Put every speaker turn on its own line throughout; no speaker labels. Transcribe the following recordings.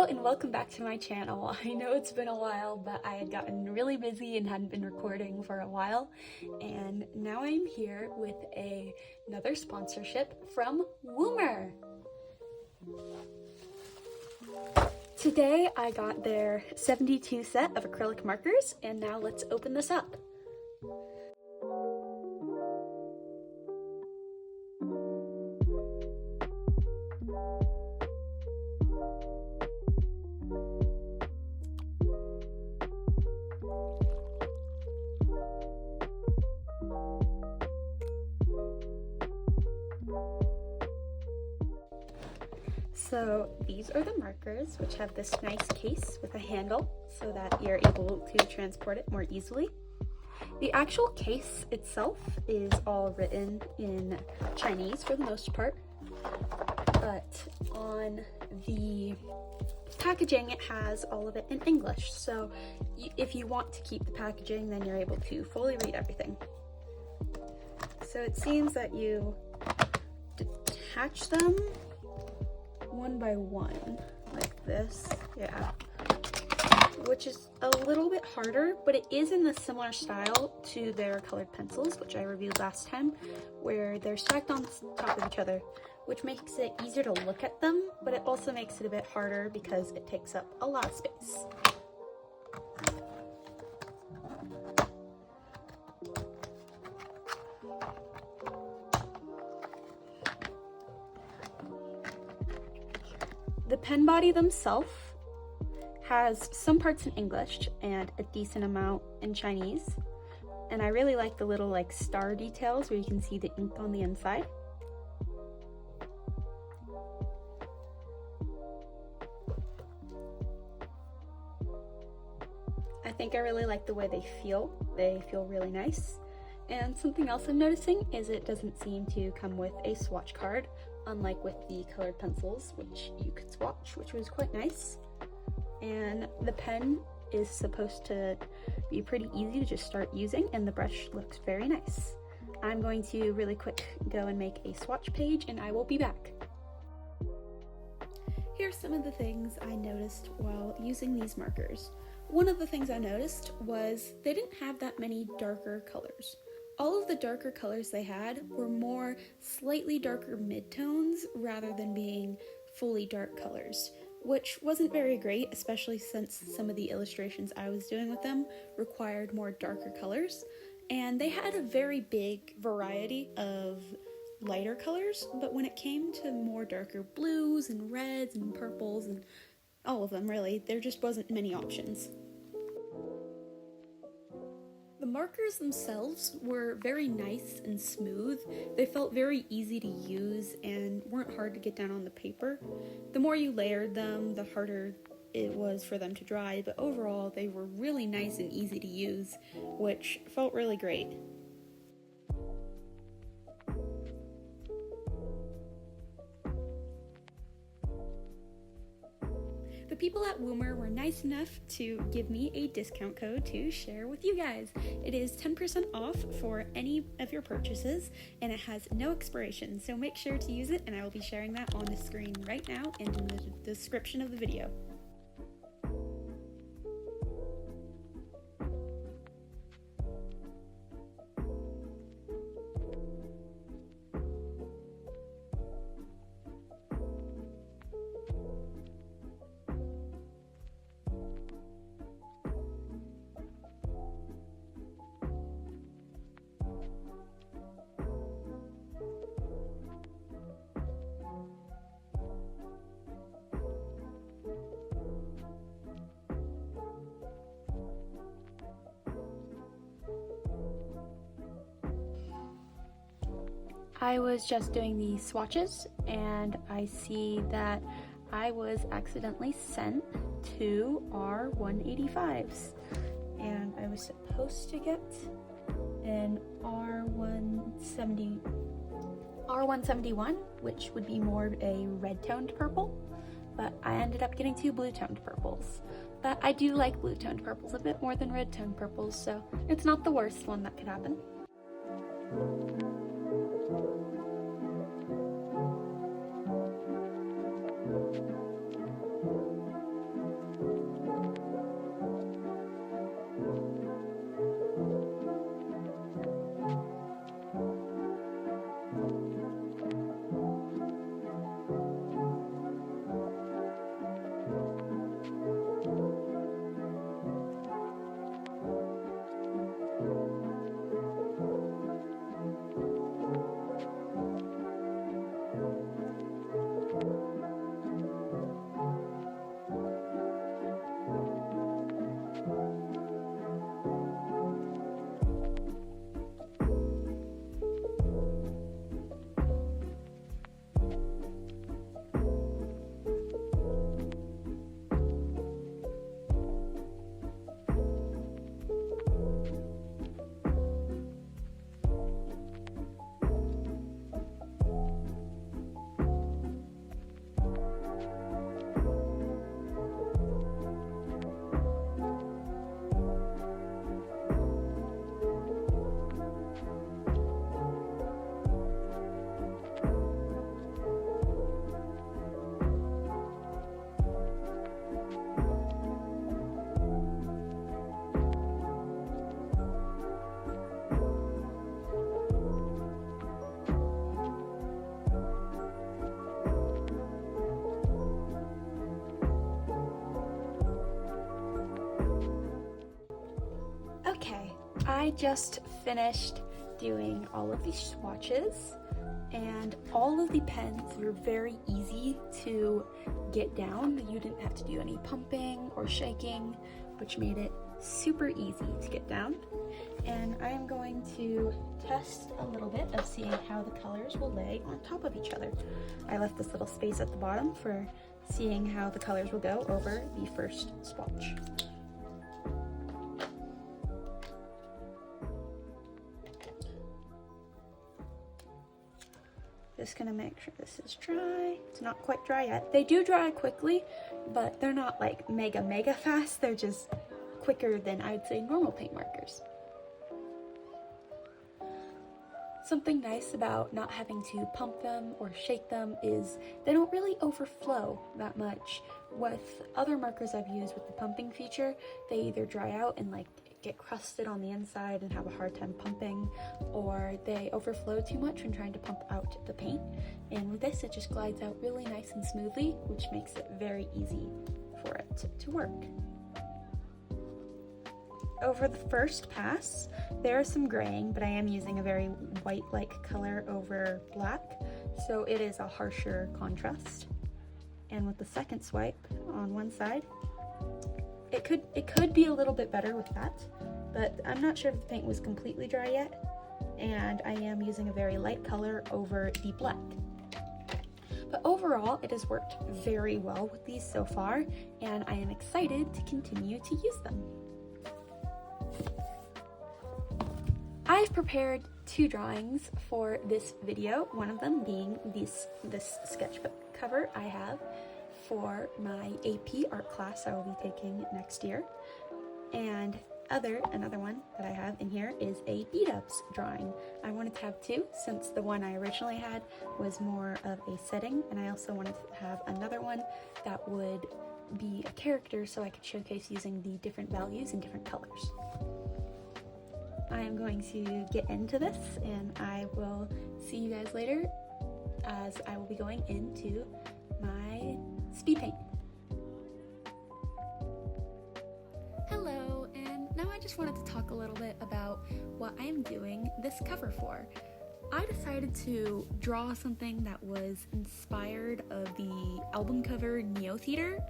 Hello and welcome back to my channel. I know it's been a while, but I had gotten really busy and hadn't been recording for a while, and now I'm here with another sponsorship from Woomer. Today I got their 72 set of acrylic markers, and now let's open this up. So these are the markers, which have this nice case with a handle so that you're able to transport it more easily. The actual case itself is all written in Chinese for the most part, but on the packaging it has all of it in English. So if you want to keep the packaging, then you're able to fully read everything. So it seems that you detach them one by one, like this, yeah, which is a little bit harder, but it is in the similar style to their colored pencils, which I reviewed last time, where they're stacked on top of each other, which makes it easier to look at them, but it also makes it a bit harder because it takes up a lot of space. The pen body themselves has some parts in English and a decent amount in Chinese. And I really like the little star details where you can see the ink on the inside. I think I really like the way they feel. They feel really nice. And something else I'm noticing is it doesn't seem to come with a swatch card, unlike with the colored pencils, which you could swatch, which was quite nice. And the pen is supposed to be pretty easy to just start using, and the brush looks very nice. I'm going to really quick go and make a swatch page, and I will be back. Here's some of the things I noticed while using these markers. One of the things I noticed was they didn't have that many darker colors. All of the darker colors they had were more slightly darker midtones rather than being fully dark colors, which wasn't very great, especially since some of the illustrations I was doing with them required more darker colors. And they had a very big variety of lighter colors, but when it came to more darker blues and reds and purples and all of them really, there just wasn't many options. The markers themselves were very nice and smooth. They felt very easy to use and weren't hard to get down on the paper. The more you layered them, the harder it was for them to dry, but overall they were really nice and easy to use, which felt really great. The people at Woomer were nice enough to give me a discount code to share with you guys. It is 10% off for any of your purchases, and it has no expiration, so make sure to use it, and I will be sharing that on the screen right now and in the description of the video. I was just doing the swatches, and I see that I was accidentally sent to R185s, and I was supposed to get an R171, which would be more of a red-toned purple, but I ended up getting two blue-toned purples. But I do like blue-toned purples a bit more than red-toned purples, so it's not the worst one that could happen. I just finished doing all of these swatches, and all of the pens were very easy to get down. You didn't have to do any pumping or shaking, which made it super easy to get down. And I am going to test a little bit of seeing how the colors will lay on top of each other. I left this little space at the bottom for seeing how the colors will go over the first swatch. Just gonna make sure this is dry. It's not quite dry yet. They do dry quickly, but they're not like mega fast. They're just quicker than I'd say normal paint markers. Something nice about not having to pump them or shake them is they don't really overflow that much. With other markers I've used with the pumping feature, they either dry out and like get crusted on the inside and have a hard time pumping, or they overflow too much when trying to pump out the paint. And with this, it just glides out really nice and smoothly, which makes it very easy for it to work. Over the first pass, there is some graying, but I am using a very white-like color over black, so it is a harsher contrast. And with the second swipe on one side, it could be a little bit better with that, but I'm not sure if the paint was completely dry yet, and I am using a very light color over the black. But overall, it has worked very well with these so far, and I am excited to continue to use them. I've prepared two drawings for this video, one of them being this sketchbook cover I have for my AP art class I will be taking next year. And another one that I have in here is a B-dubs drawing. I wanted to have two since the one I originally had was more of a setting, and I also wanted to have another one that would be a character so I could showcase using the different values and different colors. I am going to get into this, and I will see you guys later as I will be going into my speed paint. Hello, and now I just wanted to talk a little bit about what I am doing this cover for. I decided to draw something that was inspired of the album cover Neo Theater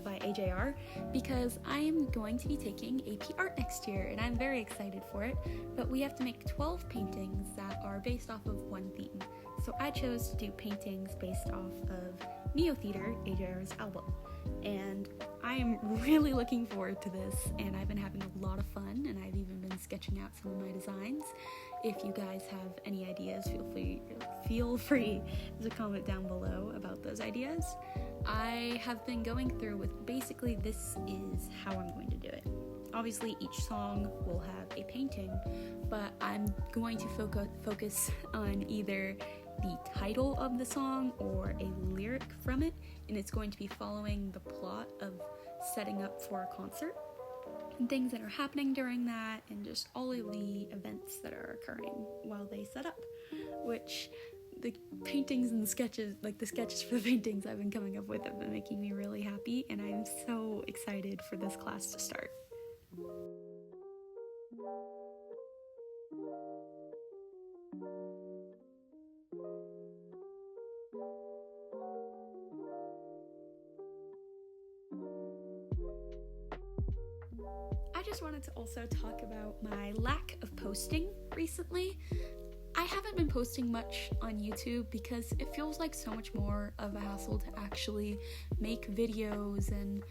by AJR, because I am going to be taking AP Art next year, and I'm very excited for it, but we have to make 12 paintings that are based off of one theme. So I chose to do paintings based off of Neo Theater, AJR's album. And I am really looking forward to this, and I've been having a lot of fun, and I've even been sketching out some of my designs. If you guys have any ideas, feel free to comment down below about those ideas. I have been going through with basically this is how I'm going to do it. Obviously each song will have a painting, but I'm going to focus on either the title of the song or a lyric from it, and it's going to be following the plot of setting up for a concert and things that are happening during that, and just all of the events that are occurring while they set up, which the paintings and the sketches, like the sketches for the paintings I've been coming up with, have been making me really happy, and I'm so excited for this class to start. I just wanted to also talk about my lack of posting recently. I haven't been posting much on YouTube because it feels like so much more of a hassle to actually make videos and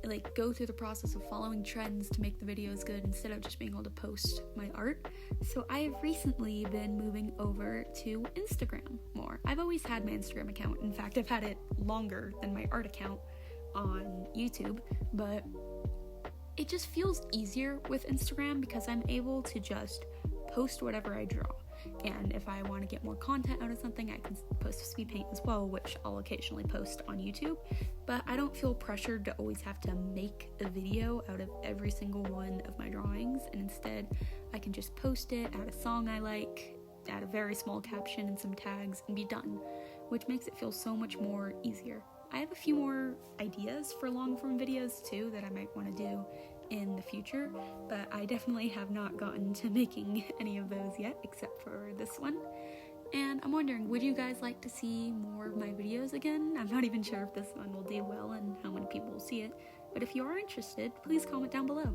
like go through the process of following trends to make the videos good instead of just being able to post my art. So I have recently been moving over to Instagram more. I've always had my Instagram account. In fact, I've had it longer than my art account on YouTube, but it just feels easier with Instagram because I'm able to just post whatever I draw. And if I want to get more content out of something, I can post a speed paint as well, which I'll occasionally post on YouTube. But I don't feel pressured to always have to make a video out of every single one of my drawings. And instead, I can just post it, add a song I like, add a very small caption and some tags, and be done, which makes it feel so much more easier. I have a few more ideas for long form videos too that I might want to do in the future, but I definitely have not gotten to making any of those yet, except for this one. And I'm wondering, would you guys like to see more of my videos again? I'm not even sure if this one will do well and how many people will see it, but if you are interested, please comment down below.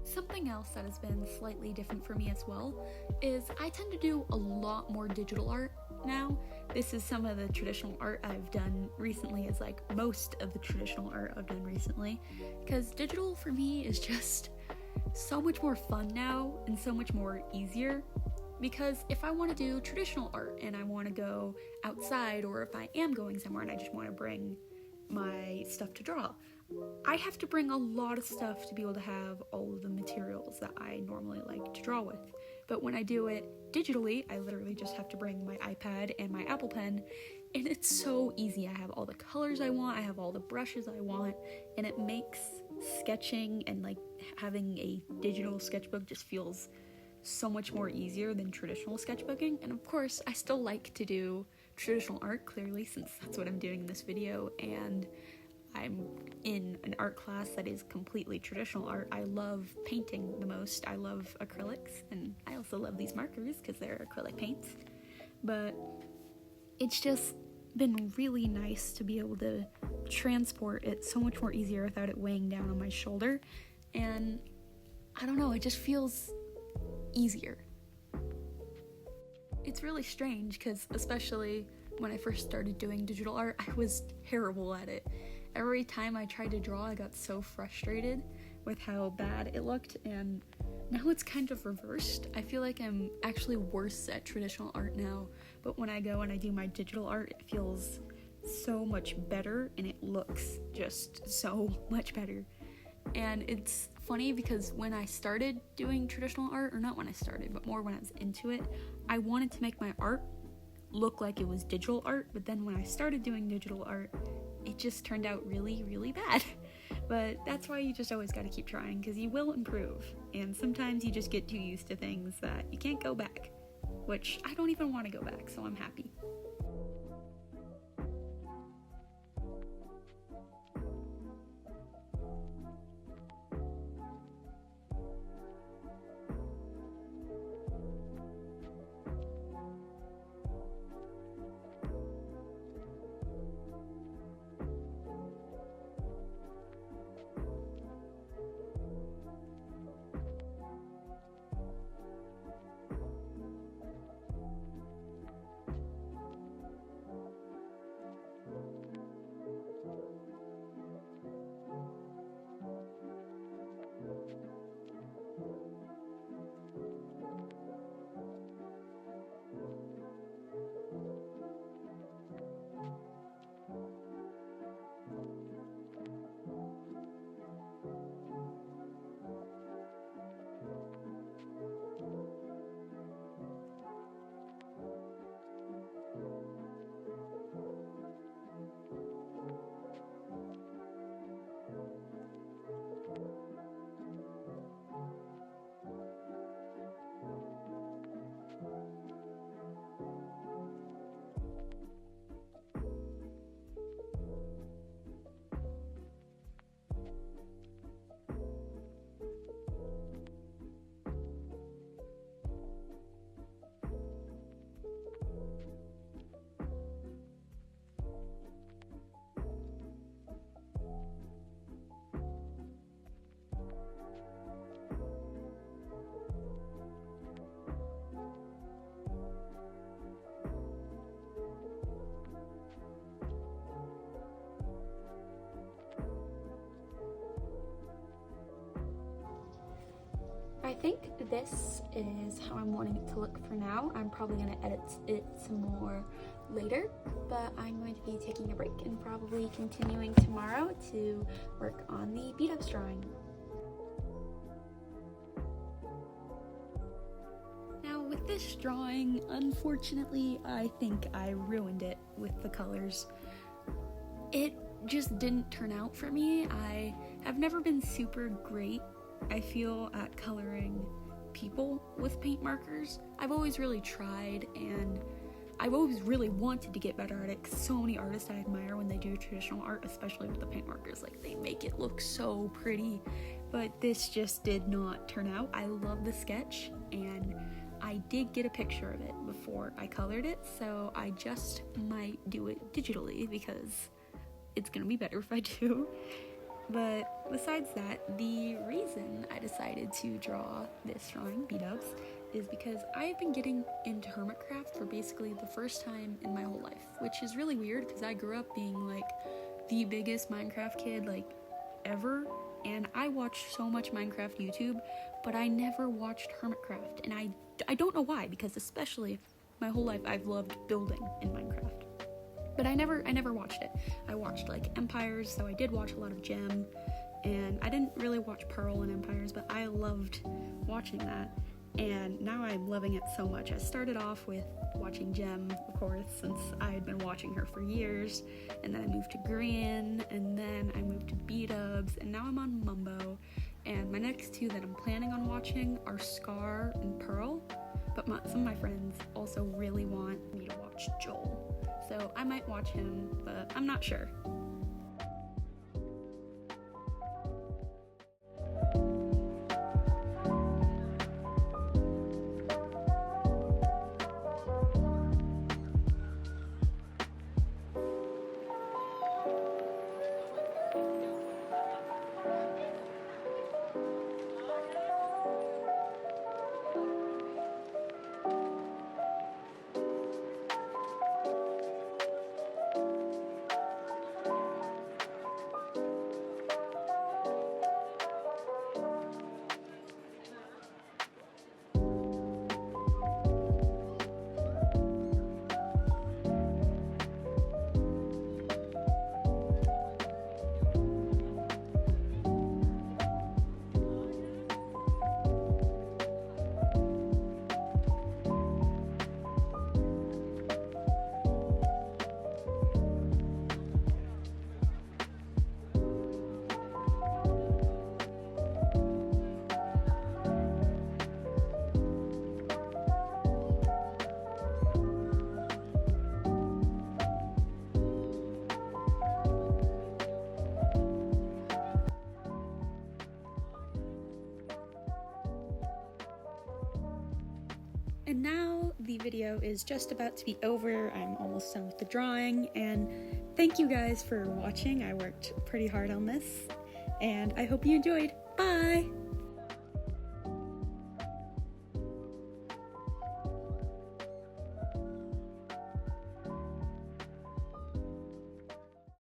Something else that has been slightly different for me as well is I tend to do a lot more digital art now. This is some of the traditional art I've done recently, is like most of the traditional art I've done recently, because digital for me is just so much more fun now and so much more easier. Because if I want to do traditional art and I want to go outside, or if I am going somewhere and I just want to bring my stuff to draw, I have to bring a lot of stuff to be able to have all of the materials that I normally like to draw with. But when I do it digitally, I literally just have to bring my iPad and my Apple Pen, and it's so easy. I have all the colors I want, I have all the brushes I want, and it makes sketching and like having a digital sketchbook just feels so much more easier than traditional sketchbooking. And of course, I still like to do traditional art, clearly, since that's what I'm doing in this video, and I'm in an art class that is completely traditional art. I love painting the most. I love acrylics, and I also love these markers because they're acrylic paints. But it's just been really nice to be able to transport it so much more easier without it weighing down on my shoulder. And I don't know, it just feels easier. It's really strange because, especially when I first started doing digital art, I was terrible at it. Every time I tried to draw, I got so frustrated with how bad it looked, and now it's kind of reversed. I feel like I'm actually worse at traditional art now, but when I go and I do my digital art, it feels so much better, and it looks just so much better. And it's funny because when I started doing traditional art, or not when I started, but more when I was into it, I wanted to make my art look like it was digital art, but then when I started doing digital art, it just turned out really, really bad. But that's why you just always gotta keep trying, because you will improve, and sometimes you just get too used to things that you can't go back, which I don't even want to go back, so I'm happy. I think this is how I'm wanting it to look for now. I'm probably going to edit it some more later, but I'm going to be taking a break and probably continuing tomorrow to work on the beat-ups drawing. this drawing, unfortunately, I think I ruined it with the colors. It just didn't turn out for me. I have never been super great, I feel, at coloring people with paint markers. I've always really tried, and I've always really wanted to get better at it, because so many artists I admire when they do traditional art, especially with the paint markers, like, they make it look so pretty, but this just did not turn out. I love the sketch, and I did get a picture of it before I colored it, so I just might do it digitally, because it's gonna be better if I do. But besides that, the reason I decided to draw this drawing, B-dubs, is because I've been getting into hermitcraft for basically the first time in my whole life, which is really weird because I grew up being like the biggest Minecraft kid like ever, and I watched so much Minecraft YouTube, but I never watched hermitcraft, and I don't know why, because especially my whole life I've loved building in Minecraft. But I never watched it. I watched like Empires, so I did watch a lot of Gem, and I didn't really watch Pearl and Empires, but I loved watching that, and now I'm loving it so much. I started off with watching Gem, of course, since I had been watching her for years, and then I moved to Gran, and then I moved to B-dubs, and now I'm on Mumbo, and my next two that I'm planning on watching are Scar and Pearl, but some of my friends also really want me to watch Joel. So I might watch him, but I'm not sure. And now the video is just about to be over. I'm almost done with the drawing, and thank you guys for watching. I worked pretty hard on this, and I hope you enjoyed. Bye!